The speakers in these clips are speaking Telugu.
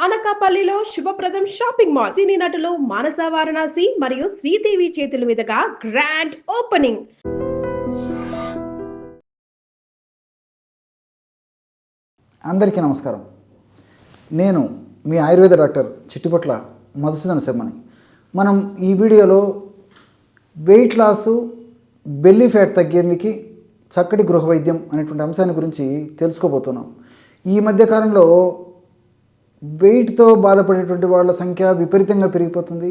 అనకాపల్లిలో శుభప్రదం షాపింగ్ మాల్. సినీ నటులు మానస వారణాసి మరియు శ్రీదేవి చేతుల మీదుగా గ్రాండ్ ఓపెనింగ్. అందరికీ నమస్కారం. నేను మీ ఆయుర్వేద డాక్టర్ చిట్టిపొట్ల మధుసూదన శర్మని. మనం ఈ వీడియోలో వెయిట్ లాసు, బెల్లీ ఫ్యాట్ తగ్గేందుకు చక్కటి గృహ వైద్యం అనేటువంటి అంశాన్ని గురించి తెలుసుకోబోతున్నాం. ఈ మధ్యకాలంలో వెయిట్తో బాధపడేటువంటి వాళ్ళ సంఖ్య విపరీతంగా పెరిగిపోతుంది.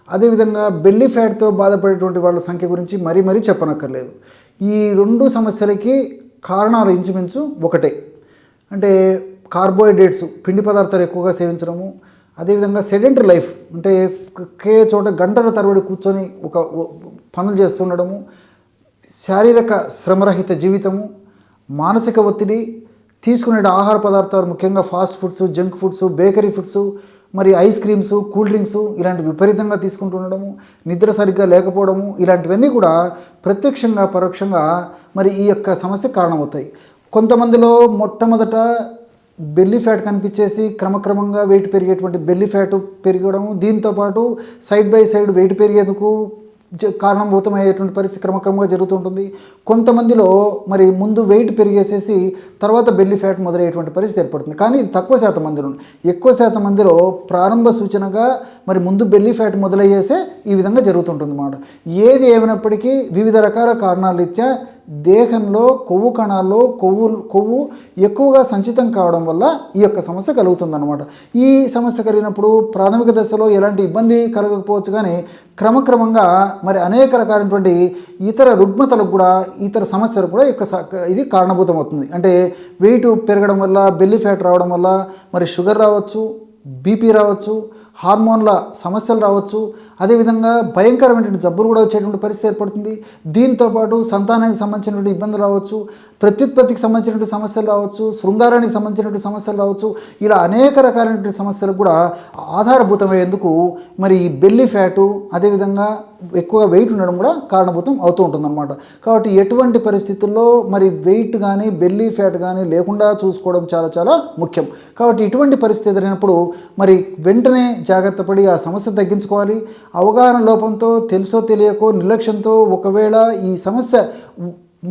అదేవిధంగా బెల్లీ ఫ్యాట్తో బాధపడేటువంటి వాళ్ళ సంఖ్య గురించి మరీ చెప్పనక్కర్లేదు. ఈ రెండు సమస్యలకి కారణాలు ఇంచుమించు ఒకటే. అంటే కార్బోహైడ్రేట్స్, పిండి పదార్థాలు ఎక్కువగా సేవించడము, అదేవిధంగా సెడెంటరీ లైఫ్, అంటే ఒకే చోట గంటల తరబడి కూర్చొని ఒక పనులు చేస్తుండడము, శారీరక శ్రమరహిత జీవితము, మానసిక ఒత్తిడి, తీసుకునే ఆహార పదార్థాలు ముఖ్యంగా fast foods, junk foods, bakery foods, మరి ఐస్ క్రీమ్స్, కూల్ డ్రింక్స్ ఇలాంటి విపరీతంగా తీసుకుంటుండడము, నిద్ర సరిగ్గా లేకపోవడము, ఇలాంటివన్నీ కూడా ప్రత్యక్షంగా పరోక్షంగా మరి ఈ యొక్క సమస్య కారణమవుతాయి. కొంతమందిలో మొట్టమొదట బెల్లీ ఫ్యాట్ కనిపించేసి క్రమక్రమంగా వెయిట్ పెరిగేటువంటి బెల్లీ ఫ్యాట్ పెరగడము, దీంతోపాటు సైడ్ బై సైడ్ వెయిట్ పెరిగేందుకు కారణభూతమయ్యేటువంటి పరిస్థితి క్రమక్రమంగా జరుగుతుంటుంది. కొంతమందిలో మరి ముందు వెయిట్ పెరిగేసేసి తర్వాత బెల్లీ ఫ్యాట్ మొదలయ్యేటువంటి పరిస్థితి ఏర్పడుతుంది. కానీ ఇది తక్కువ శాతం మందిలో. ఎక్కువ శాతం మందిలో ప్రారంభ సూచనగా మరి ముందు బెల్లీ ఫ్యాట్ మొదలయ్యేసే ఈ విధంగా జరుగుతుంటుంది అన్నమాట. ఏది ఏమైనప్పటికీ వివిధ రకాల కారణాల రీత్యా దేహంలో కొవ్వు కణాల్లో కొవ్వు ఎక్కువగా సంచితం కావడం వల్ల ఈ యొక్క సమస్య కలుగుతుందన్నమాట. ఈ సమస్య కలిగినప్పుడు ప్రాథమిక దశలో ఎలాంటి ఇబ్బంది కలగకపోవచ్చు, కానీ క్రమక్రమంగా మరి అనేక రకాలైనటువంటి ఇతర రుగ్మతలకు కూడా, ఇతర సమస్యలకు కూడా ఇది కారణభూతం అవుతుంది. అంటే వెయిట్ పెరగడం వల్ల, బెల్లీ ఫ్యాట్ రావడం వల్ల మరి షుగర్ రావచ్చు, బీపీ రావచ్చు, హార్మోన్ల సమస్యలు రావచ్చు, అదేవిధంగా భయంకరమైనటువంటి జబ్బులు కూడా వచ్చేటువంటి పరిస్థితి ఏర్పడుతుంది. దీంతోపాటు సంతానానికి సంబంధించినటువంటి ఇబ్బందులు రావచ్చు, ప్రత్యుత్పత్తికి సంబంధించినటువంటి సమస్యలు రావచ్చు, శృంగారానికి సంబంధించినటువంటి సమస్యలు రావచ్చు. ఇలా అనేక రకాలైనటువంటి సమస్యలకు కూడా ఆధారభూతమయ్యేందుకు మరి ఈ బెల్లీ ఫ్యాటు, అదేవిధంగా ఎక్కువగా వెయిట్ ఉండడం కూడా కారణభూతం అవుతూ ఉంటుందన్నమాట. కాబట్టి ఎటువంటి పరిస్థితుల్లో మరి వెయిట్ కానీ బెల్లీ ఫ్యాట్ కానీ లేకుండా చూసుకోవడం చాలా ముఖ్యం. కాబట్టి ఇటువంటి పరిస్థితి ఎదురైనప్పుడు మరి వెంటనే జాగ్రత్త పడి ఆ సమస్య తగ్గించుకోవాలి. అవగాహన లోపంతో, తెలుసో తెలియకో, నిర్లక్ష్యంతో ఒకవేళ ఈ సమస్య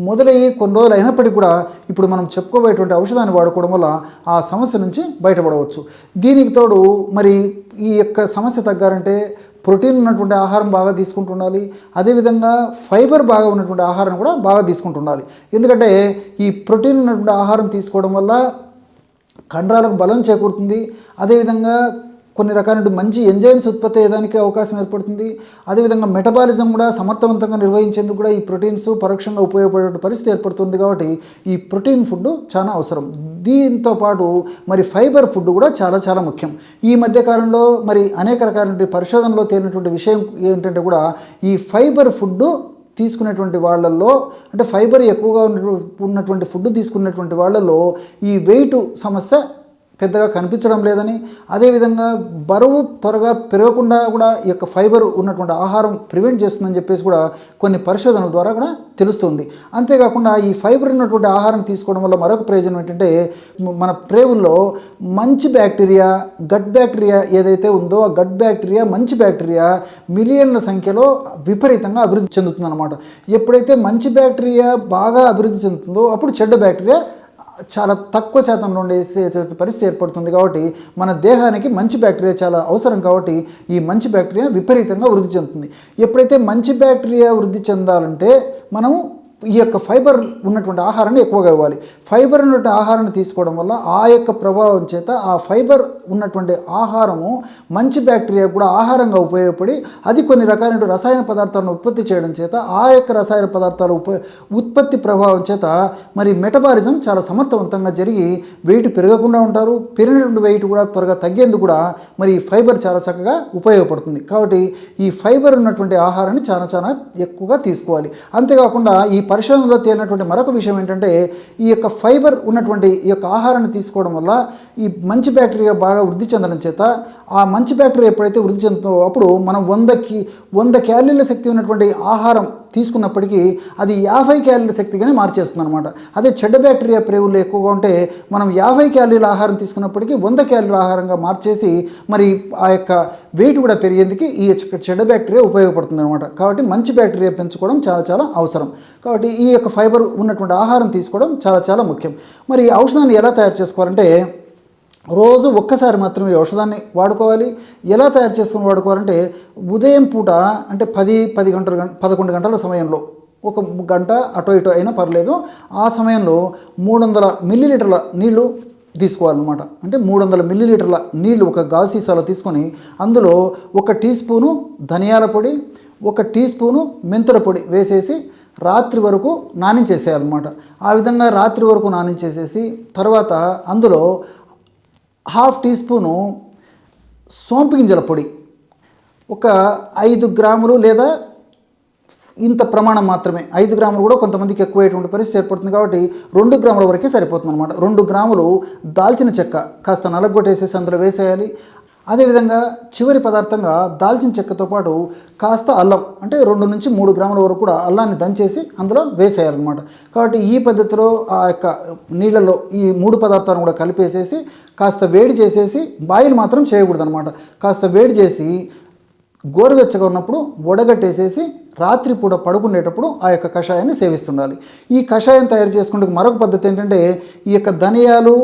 మొదలయ్యి కొన్ని రోజులు అయినప్పటికీ కూడా ఇప్పుడు మనం చెప్పుకోబోయేటువంటి ఔషధాన్ని వాడుకోవడం వల్ల ఆ సమస్య నుంచి బయటపడవచ్చు. దీనికి తోడు మరి ఈ యొక్క సమస్య తగ్గాలంటే ప్రోటీన్ ఉన్నటువంటి ఆహారం బాగా తీసుకుంటుండాలి. అదేవిధంగా ఫైబర్ బాగా ఉన్నటువంటి ఆహారం కూడా బాగా తీసుకుంటుండాలి. ఎందుకంటే ఈ ప్రోటీన్ ఉన్నటువంటి ఆహారం తీసుకోవడం వల్ల కండరాలకు బలం చేకూరుతుంది. అదేవిధంగా కొన్ని రకాల మంచి ఎంజైమ్స్ ఉత్పత్తి అయ్యేదానికి అవకాశం ఏర్పడుతుంది. అదేవిధంగా మెటబాలిజం కూడా సమర్థవంతంగా నిర్వహించేందుకు కూడా ఈ ప్రోటీన్స్ పరోక్షంగా ఉపయోగపడే పరిస్థితి ఏర్పడుతుంది. కాబట్టి ఈ ప్రోటీన్ ఫుడ్ చాలా అవసరం. దీంతో పాటు మరి ఫైబర్ ఫుడ్ కూడా చాలా ముఖ్యం. ఈ మధ్యకాలంలో మరి అనేక రకాల పరిశోధనలో తేలినటువంటి విషయం ఏంటంటే కూడా ఈ ఫైబర్ ఫుడ్ తీసుకునేటువంటి వాళ్ళల్లో, అంటే ఫైబర్ ఎక్కువగా ఉన్నటువంటి ఫుడ్ తీసుకున్నటువంటి వాళ్ళల్లో ఈ వెయిట్ సమస్య పెద్దగా కనిపించడం లేదని, అదేవిధంగా బరువు త్వరగా పెరగకుండా కూడా ఈ యొక్క ఫైబర్ ఉన్నటువంటి ఆహారం ప్రివెంట్ చేస్తుందని చెప్పేసి కూడా కొన్ని పరిశోధనల ద్వారా కూడా తెలుస్తుంది. అంతేకాకుండా ఈ ఫైబర్ ఉన్నటువంటి ఆహారం తీసుకోవడం వల్ల మరొక ప్రయోజనం ఏంటంటే మన ప్రేవుల్లో మంచి బ్యాక్టీరియా, గట్ బ్యాక్టీరియా ఏదైతే ఉందో ఆ గట్ బ్యాక్టీరియా, మంచి బ్యాక్టీరియా మిలియన్ల సంఖ్యలో విపరీతంగా అభివృద్ధి చెందుతుందన్నమాట. ఎప్పుడైతే మంచి బ్యాక్టీరియా బాగా అభివృద్ధి చెందుతుందో అప్పుడు చెడ్డ బ్యాక్టీరియా చాలా తక్కువ శాతంలో ఉండే పరిస్థితి ఏర్పడుతుంది. కాబట్టి మన దేహానికి మంచి బ్యాక్టీరియా చాలా అవసరం. కాబట్టి ఈ మంచి బ్యాక్టీరియా విపరీతంగా వృద్ధి చెందుతుంది. ఎప్పుడైతే మంచి బ్యాక్టీరియా వృద్ధి చెందాలంటే మనము ఈ యొక్క ఫైబర్ ఉన్నటువంటి ఆహారాన్ని ఎక్కువగా ఇవ్వాలి. ఫైబర్ ఉన్నటువంటి ఆహారాన్ని తీసుకోవడం వల్ల ఆ యొక్క ప్రభావం చేత ఆ ఫైబర్ ఉన్నటువంటి ఆహారము మంచి బ్యాక్టీరియా కూడా ఆహారంగా ఉపయోగపడి అది కొన్ని రకాలైన రసాయన పదార్థాలను ఉత్పత్తి చేయడం చేత ఆ యొక్క రసాయన పదార్థాల ఉత్పత్తి ప్రభావం చేత మరి మెటబాలిజం చాలా సమర్థవంతంగా జరిగి వెయిట్ పెరగకుండా ఉంటారు. పెరిగినటువంటి వెయిట్ కూడా త్వరగా తగ్గేందుకు కూడా మరి ఈ ఫైబర్ చాలా చక్కగా ఉపయోగపడుతుంది. కాబట్టి ఈ ఫైబర్ ఉన్నటువంటి ఆహారాన్ని చాలా ఎక్కువగా తీసుకోవాలి. అంతేకాకుండా ఈ పరిశోధనలో తేలినటువంటి మరొక విషయం ఏంటంటే ఈ యొక్క ఫైబర్ ఉన్నటువంటి ఈ యొక్క ఆహారాన్ని తీసుకోవడం వల్ల ఈ మంచి బ్యాక్టీరియా బాగా వృద్ధి చెందడం చేత ఆ మంచి బ్యాక్టీరియా ఎప్పుడైతే వృద్ధి చెందుతుందో అప్పుడు మనం 100 క్యాలరీల శక్తి ఉన్నటువంటి ఆహారం తీసుకున్నప్పటికీ అది 50 క్యాలరీల శక్తిగానే మార్చేస్తుంది అనమాట. అదే చెడ్డ బ్యాక్టీరియా ప్రేగులు ఎక్కువగా ఉంటే మనం 50 క్యాలరీల ఆహారం తీసుకున్నప్పటికీ 100 క్యాలరీల ఆహారంగా మార్చేసి మరి ఆ యొక్క వెయిట్ కూడా పెరిగేందుకు ఈ చెడ్డ బ్యాక్టీరియా ఉపయోగపడుతుంది అనమాట. కాబట్టి మంచి బ్యాక్టీరియా పెంచుకోవడం చాలా చాలా అవసరం. కాబట్టి ఈ యొక్క ఫైబర్ ఉన్నటువంటి ఆహారం తీసుకోవడం చాలా చాలా ముఖ్యం. మరి ఈ ఔషధాన్ని ఎలా తయారు చేసుకోవాలంటే రోజు ఒక్కసారి మాత్రమే ఔషధాన్ని వాడుకోవాలి. ఎలా తయారు చేసుకుని వాడుకోవాలంటే ఉదయం పూట అంటే 11 గంటల సమయంలో 1 గంట అటో ఇటో అయినా పర్లేదు, ఆ సమయంలో 300 మిల్లీలీటర్ల నీళ్లు తీసుకోవాలన్నమాట. అంటే 300 మిల్లీలీటర్ల నీళ్లు ఒక గాజు సీసాలో తీసుకొని అందులో 1 టీ స్పూను ధనియాల పొడి, 1 టీ స్పూను మెంతుల పొడి వేసేసి రాత్రి వరకు నానించేసేయాలన్నమాట. ఆ విధంగా రాత్రి వరకు నానించేసేసి తర్వాత అందులో 1/2 టీ స్పూను సోంపు గింజల పొడి, ఒక 5 గ్రాములు లేదా ఇంత ప్రమాణం మాత్రమే, 5 గ్రాములు కూడా కొంతమందికి ఎక్కువైనటువంటి పరిస్థితి ఏర్పడుతుంది కాబట్టి 2 గ్రాముల వరకే సరిపోతుంది అనమాట. 2 గ్రాములు దాల్చిన చెక్క కాస్త నలగొట్టేసేసి అందులో వేసేయాలి. అదేవిధంగా చివరి పదార్థంగా దాల్చిన చెక్కతో పాటు కాస్త అల్లం, అంటే 2 నుంచి 3 గ్రాముల వరకు కూడా అల్లాన్ని దంచేసి అందులో వేసేయాలన్నమాట. కాబట్టి ఈ పద్ధతిలో ఆ యొక్క నీళ్ళలో ఈ 3 పదార్థాలను కూడా కలిపేసేసి కాస్త వేడి చేసేసి, బాయిల్ మాత్రం చేయకూడదు అనమాట, కాస్త వేడి చేసి గోరువెచ్చగా ఉన్నప్పుడు వడగట్టేసేసి రాత్రిపూట పడుకునేటప్పుడు ఆ యొక్క కషాయాన్ని సేవిస్తుండాలి. ఈ కషాయం తయారు చేసుకుంటే మరొక పద్ధతి ఏంటంటే ఈ యొక్క ధనియాలు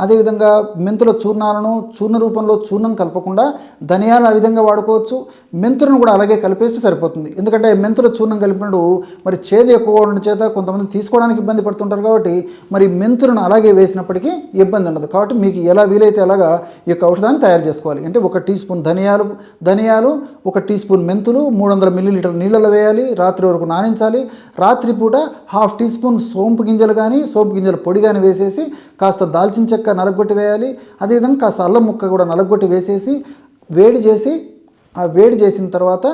అదేవిధంగా మెంతుల చూర్ణాలను చూర్ణ రూపంలో చూర్ణం కలపకుండా ధనియాలు ఆ విధంగా వాడుకోవచ్చు. మెంతులను కూడా అలాగే కలిపేస్తే సరిపోతుంది. ఎందుకంటే మెంతుల చూర్ణం కలిపినప్పుడు మరి చేదు ఎక్కువగా ఉండడం చేత కొంతమంది తీసుకోవడానికి ఇబ్బంది పడుతుంటారు. కాబట్టి మరి మెంతులను అలాగే వేసినప్పటికీ ఇబ్బంది ఉండదు. కాబట్టి మీకు ఎలా వీలైతే అలాగా ఈ యొక్క ఔషధాన్ని తయారు చేసుకోవాలి. అంటే 1 టీ స్పూన్ ధనియాలు 1 టీ స్పూన్ మెంతులు 300 మిల్లీలీటర్ల నీళ్ళలో వేయాలి, రాత్రి వరకు నానించాలి. రాత్రిపూట 1/2 టీ స్పూన్ సోంపు గింజలు కానీ సోంపు గింజల పొడి కానీ వేసేసి కాస్త దాల్చిన చెక్క నలగొట్టి వేయాలి. అదేవిధంగా కాస్త అల్లం ముక్క కూడా నలగొట్టి వేసేసి వేడి చేసి ఆ వేడి చేసిన తర్వాత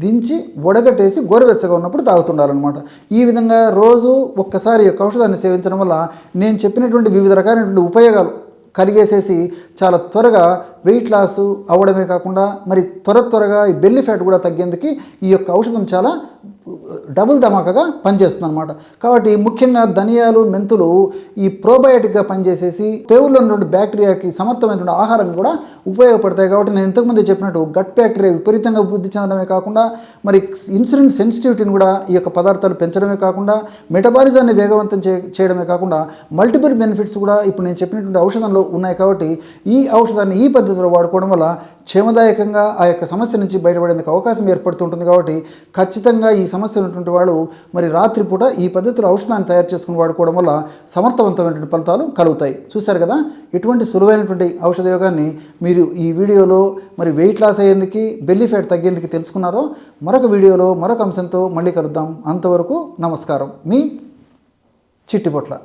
దించి వడగట్టేసి గోరువెచ్చగా ఉన్నప్పుడు తాగుతుండాలన్నమాట. ఈ విధంగా రోజు ఒక్కసారి యొక్క ఔషధాన్ని సేవించడం వల్ల నేను చెప్పినటువంటి వివిధ రకాలైనటువంటి ఉపయోగాలు కలిగేసేసి చాలా త్వరగా వెయిట్ లాస్ అవ్వడమే కాకుండా మరి త్వరగా ఈ బెల్లీ ఫ్యాట్ కూడా తగ్గేందుకు ఈ యొక్క ఔషధం చాలా డబుల్ ధమాకగా పనిచేస్తుంది అనమాట. కాబట్టి ముఖ్యంగా ధనియాలు మెంతులు ఈ ప్రోబయోటిక్గా పనిచేసేసి పేగుల్లో ఉన్నటువంటి బ్యాక్టీరియాకి సమర్థమైనటువంటి ఆహారం కూడా ఉపయోగపడతాయి. కాబట్టి నేను ఇంతకుముందు చెప్పినట్టు గట్ బ్యాక్టీరియా విపరీతంగా వృద్ధి చెందడమే కాకుండా మరి ఇన్సులిన్ సెన్సిటివిటీని కూడా ఈ యొక్క పదార్థాలు పెంచడమే కాకుండా మెటబాలిజాన్ని వేగవంతం చేయడమే కాకుండా మల్టిపుల్ బెనిఫిట్స్ కూడా ఇప్పుడు నేను చెప్పినటువంటి ఔషధంలో ఉన్నాయి. కాబట్టి ఈ ఔషధాన్ని ఈ పద్ధతిలో వాడుకోవడం వల్ల క్షేమదాయకంగా ఆ యొక్క సమస్య నుంచి బయటపడేందుకు అవకాశం ఏర్పడుతుంటుంది. కాబట్టి ఖచ్చితంగా ఈ సమస్య ఉన్నటువంటి వాళ్ళు మరి రాత్రిపూట ఈ పద్ధతిలో ఔషధాన్ని తయారు చేసుకుని వాడుకోవడం వల్ల సమర్థవంతమైనటువంటి ఫలితాలు కలుగుతాయి. చూశారు కదా, ఎటువంటి సులువైనటువంటి ఔషధ యోగాన్ని మీరు ఈ వీడియోలో మరి వెయిట్ లాస్ అయ్యేందుకు బెల్లీ ఫ్యాట్ తగ్గేందుకు తెలుసుకున్నారో. మరొక వీడియోలో మరొక అంశంతో మళ్ళీ కలుద్దాం. అంతవరకు నమస్కారం. మీ Chittipotla.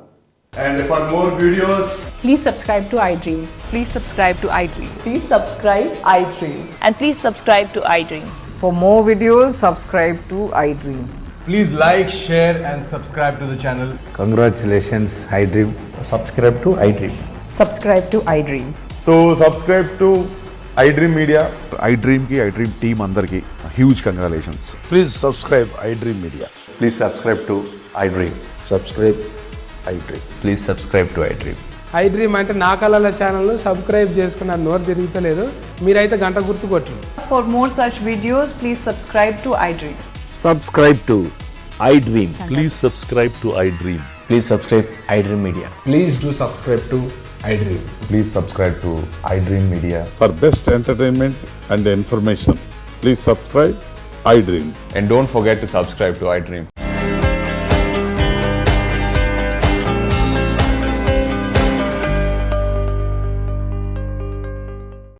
And for more videos, Please subscribe to iDream. Please subscribe to iDream. Please subscribe iDream. And please subscribe to iDream. For more videos, subscribe to iDream. please like, share and subscribe to the channel. Congratulations, iDream. Subscribe to iDream. Subscribe to iDream. So subscribe to iDream Media. iDream team అందరికి huge congratulations. Please subscribe iDream Media. Please subscribe to iDream. Subscribe iDream. Please subscribe to iDream. iDream అంటే నా కళల ఛానల్ను సబ్స్క్రైబ్ చేసుకున్న నోరు తిరుగుతలేదు, మీరైతే గంట గుర్తు కొట్టండి. For more such videos, please subscribe to iDream. Subscribe to iDream. Please subscribe to iDream. Please subscribe iDream Media. Please do subscribe to iDream. Please subscribe to iDream Media. For best entertainment and information, please subscribe iDream. And don't forget to subscribe to iDream.